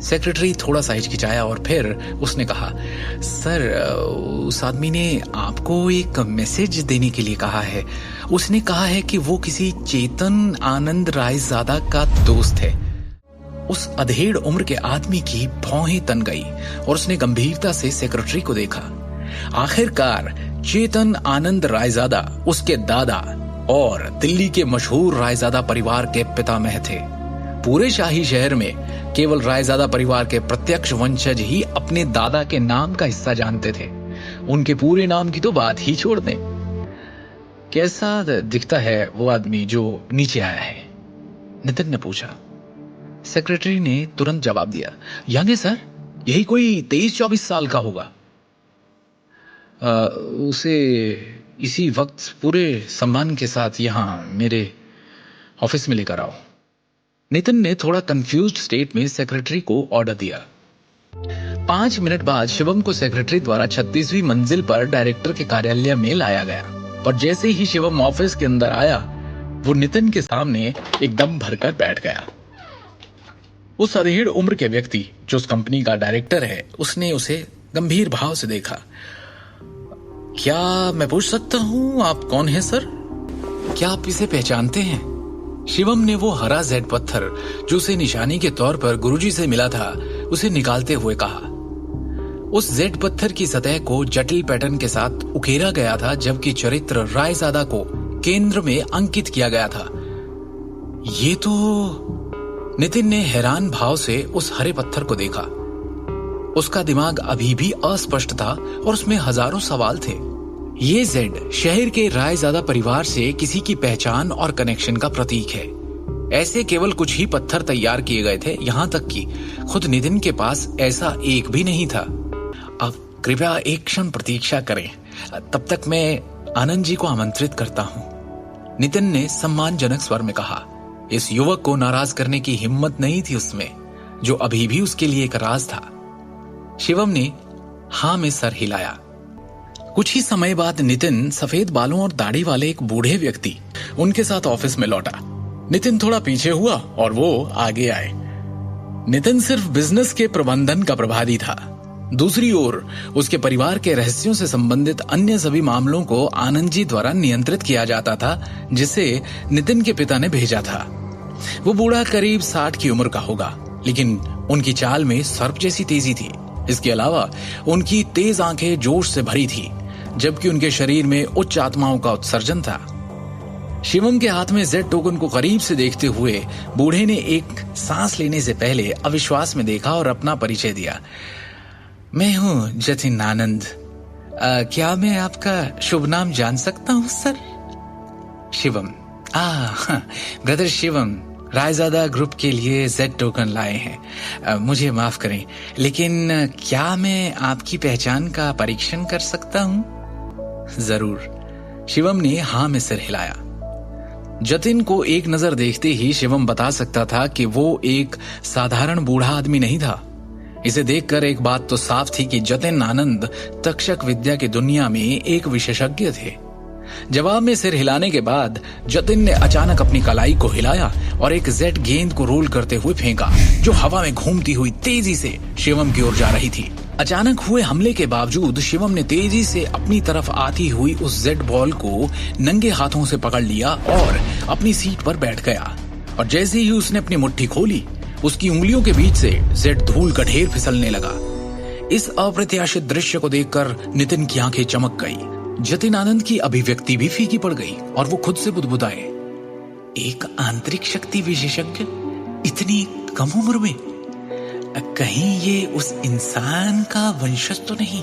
Secretary थोड़ा सा हिचकिचाया और फिर उसने कहा, सर उस आदमी ने आपको एक मैसेज देने के लिए कहा है। उसने कहा है कि वो किसी चेतन आनंद रायजादा का दोस्त है। उस अधेड़ उम्र के आदमी की भौहें तन गई और उसने गंभीरता से सेक्रेटरी को देखा। आखिरकार चेतन आनंद रायजादा उसके दादा और दिल्ली के मशहूर रायजादा परिवार के पितामह थे। पूरे शाही शहर में केवल रायजादा परिवार के प्रत्यक्ष वंशज ही अपने दादा के नाम का हिस्सा जानते थे। उनके पूरे नाम की तो बात ही छोड़ दें। कैसा दिखता है वो आदमी जो नीचे आया है? नितिन ने पूछा। सेक्रेटरी ने तुरंत जवाब दिया, यंग है सर, यही कोई 23-24 साल का होगा। उसे इसी वक्त पूरे सम्मान के साथ यहां मेरे ऑफिस में लेकर आओ। नितिन ने थोड़ा कंफ्यूज्ड स्टेट में सेक्रेटरी को ऑर्डर दिया। 5 मिनट बाद शिवम को सेक्रेटरी द्वारा 36वीं मंजिल पर डायरेक्टर के कार्यालय में लाया गया। और जैसे ही शिवम ऑफिस के अंदर आया, वो नितिन के सामने एकदम भरकर बैठ गया। उस अधेड़ उम्र के व्यक्ति जो उस कंपनी का डायरेक्टर है, उसने उसे गंभीर भाव से देखा। क्या मैं पूछ सकता हूं आप कौन हैं सर? क्या आप इसे पहचानते हैं? शिवम ने वो हरा जेड पत्थर जो उसे निशानी के तौर पर गुरुजी से मिला था, उसे निकालते हुए कहा। उस जेड पत्थर की सतह को जटिल पैटर्न के साथ उकेरा गया था, जबकि चरित्र रायजादा को केंद्र में अंकित किया गया था। ये तो... नितिन ने हैरान भाव से उस हरे पत्थर को देखा। उसका दिमाग अभी भी अस्पष्ट था और उसमें हजारों सवाल थे। ये जेड शहर के रायजादा परिवार से किसी की पहचान और कनेक्शन का प्रतीक है। ऐसे केवल कुछ ही पत्थर तैयार किए गए थे, यहां तक कि खुद नितिन के पास ऐसा एक भी नहीं था। अब कृपया एक क्षण प्रतीक्षा करें, तब तक मैं आनंद जी को आमंत्रित करता हूं, नितिन ने सम्मानजनक स्वर में कहा। इस युवक को नाराज करने की हिम्मत नहीं थी उसमें, जो अभी भी उसके लिए एक राज था। शिवम ने हां में सर हिलाया। कुछ ही समय बाद नितिन सफेद बालों और दाढ़ी वाले एक बूढ़े व्यक्ति उनके साथ ऑफिस में लौटा। नितिन थोड़ा पीछे हुआ और वो आगे आए। नितिन सिर्फ बिजनेस के प्रबंधन का प्रभारी था। दूसरी ओर उसके परिवार के रहस्यों से संबंधित अन्य सभी मामलों को आनंद जी द्वारा नियंत्रित किया जाता था, जिसे नितिन के पिता ने भेजा था। वो बूढ़ा करीब 60 की उम्र का होगा, लेकिन उनकी चाल में सर्प जैसी तेजी थी। इसके अलावा उनकी तेज आंखें जोश से भरी थी, जबकि उनके शरीर में उच्च आत्माओं का उत्सर्जन था। शिवम के हाथ में जेड टोकन को करीब से देखते हुए बूढ़े ने एक सांस लेने से पहले अविश्वास में देखा और अपना परिचय दिया। मैं हूं जतिन आनंद। क्या मैं आपका शुभ नाम जान सकता हूं sir? Shivam. Brother Shivam Raizada group के लिए जेड टोकन लाए हैं। मुझे माफ करें, लेकिन क्या मैं आपकी पहचान का परीक्षण कर सकता हूं? जरूर। शिवम ने हां में सिर हिलाया। जतिन को एक नजर देखते ही शिवम बता सकता था कि वो एक साधारण बूढ़ा आदमी नहीं था। इसे देखकर एक बात तो साफ थी कि जतिन आनंद तक्षक विद्या की दुनिया में एक विशेषज्ञ थे। जवाब में सिर हिलाने के बाद जतिन ने अचानक अपनी कलाई को हिलाया और एक जेड गेंद को रोल करते हुए फेंका, जो हवा में घूमती हुई तेजी से शिवम की ओर जा रही थी। अचानक हुए हमले के बावजूद शिवम ने तेजी से अपनी तरफ आती हुई उस जेड बॉल को नंगे हाथों से पकड़ लिया और अपनी सीट पर बैठ गया। और जैसे ही उसने अपनी मुट्ठी खोली, उसकी उंगलियों के बीच से जेड धूल का ढेर फिसलने लगा। इस अप्रत्याशित दृश्य को देखकर नितिन की आंखें चमक गई। जतिन आनंद की अभिव्यक्ति भी फीकी पड़ गई और वो खुद से बुदबुदाए, एक आंतरिक शक्ति विशेषज्ञ इतनी कम उम्र में? कहीं ये उस इंसान का वंशज तो नहीं?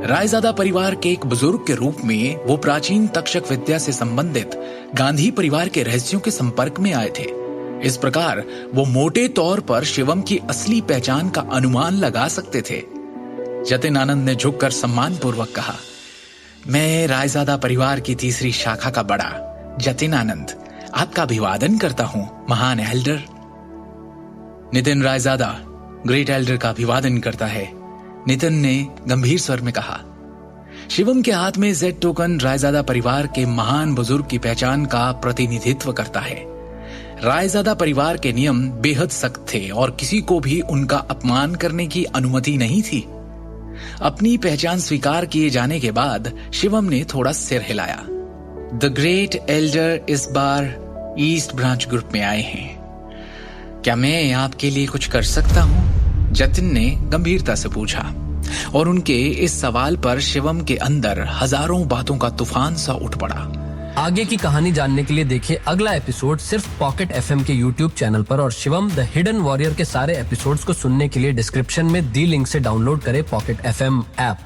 रायजादा परिवार के एक बुजुर्ग के रूप में वो प्राचीन तक्षक विद्या से संबंधित गांधी परिवार के रहस्यों के संपर्क में आए थे। इस प्रकार वो मोटे तौर पर शिवम की असली पहचान का अनुमान लगा सकते थे। जतिन आनंद ने झुककर सम्मान पूर्वक कहा, मैं रायजादा परिवार की तीसरी शाखा का बड़ा जतिन आनंद आपका अभिवादन करता हूं, महान Elder. Nitin Raizada great Elder का अभिवादन करता है, नितिन ने गंभीर स्वर में कहा। शिवम के हाथ में जेड टोकन रायजादा परिवार के महान बुजुर्ग की पहचान का प्रतिनिधित्व करता है। रायजादा परिवार के नियम बेहद सख्त थे और किसी को भी उनका अपमान करने की अनुमति नहीं थी। अपनी पहचान स्वीकार किए जाने के बाद शिवम ने थोड़ा सिर हिलाया। द ग्रेट एल्डर इस बार ईस्ट ब्रांच ग्रुप में आए हैं। क्या मैं आपके लिए कुछ कर सकता हूं? जतिन ने गंभीरता से पूछा और उनके इस सवाल पर शिवम के अंदर हजारों बातों का तूफान सा उठ पड़ा। आगे की कहानी जानने के लिए देखिए अगला एपिसोड सिर्फ पॉकेट एफएम के यूट्यूब चैनल पर और शिवम द हिडन वॉरियर के सारे एपिसोड्स को सुनने के लिए डिस्क्रिप्शन में दी लिंक से डाउनलोड करें पॉकेट एफएम ऐप।